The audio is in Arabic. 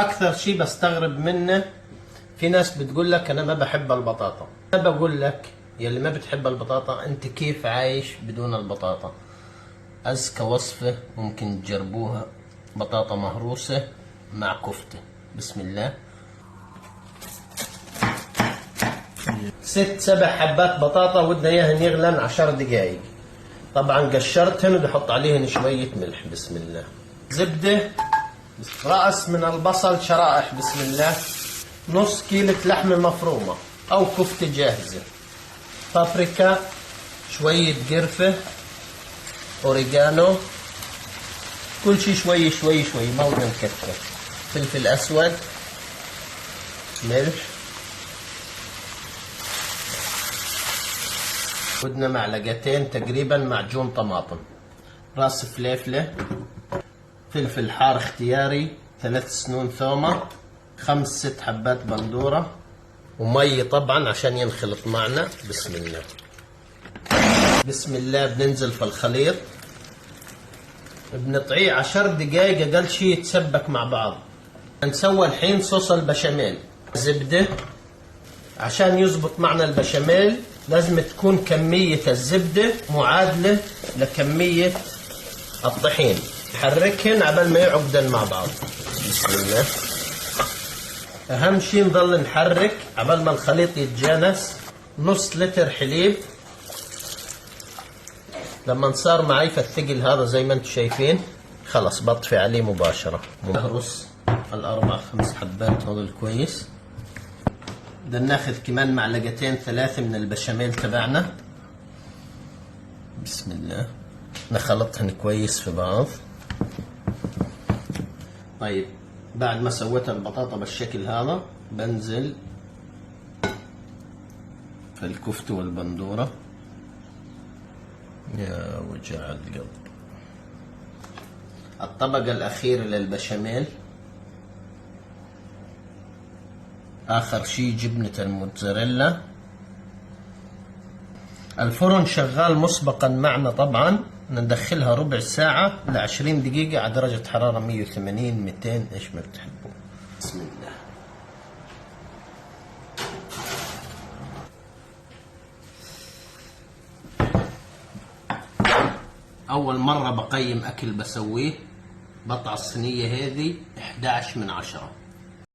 اكثر شيء بستغرب منه، في ناس بتقول لك انا ما بحب البطاطا. انا بقول لك يلي ما بتحب البطاطا، انت كيف عايش بدون البطاطا؟ أذكى وصفة ممكن تجربوها، بطاطا مهروسة مع كفتة. بسم الله. 6-7 حبات بطاطا ودنا اياهن يغلن 10 دقايق. طبعا قشرتهن وبحط عليهن شوية ملح. بسم الله. زبدة، رأس من البصل شرائح. بسم الله. نص كيلو لحمة مفرومة أو كفتة جاهزة. بابريكا، شوية قرفة، أوريجانو، كل شيء شوي شوي شوي، ما بدنا نكتر. فلفل أسود، ملح، بدنا معلقتين تقريبا معجون طماطم، راس فليفلة، فلفل حار اختياري، 3 سنون ثومة، 5-6 حبات بندورة، ومي طبعا عشان ينخلط معنا. بسم الله. بسم الله. بننزل في الخليط، بنطعيه 10 دقايق اقل شيء يتسبك مع بعض. نسوي الحين صوص البشاميل. زبدة، عشان يزبط معنا البشاميل لازم تكون كمية الزبدة معادلة لكمية الطحين. نحركهن عبال ما يعقدن مع بعض. بسم الله. اهم شيء نضل نحرك عبال ما الخليط يتجانس. نص لتر حليب، لما صار معي في الثقل هذا زي ما انتم شايفين خلص بطفي عليه مباشرة. نهرس ال4-5 حبات هذول كويس. بدنا ناخذ كمان 2-3 من البشاميل تبعنا. بسم الله. نخلطهن كويس في بعض. طيب بعد ما سويت البطاطا بالشكل هذا بنزل في الكفتة والبندورة. يا وجع القلب. الطبقة الأخيرة للبشاميل. آخر شي جبنة الموتزاريلا. الفرن شغال مسبقا معنا طبعا. ندخلها ربع ساعة ل20 دقيقة على درجة حرارة 180-200 ايش ما بتحبوا. بسم الله. أول مرة بقيم أكل بسويه، بطع الصينية هذه 11 من 10.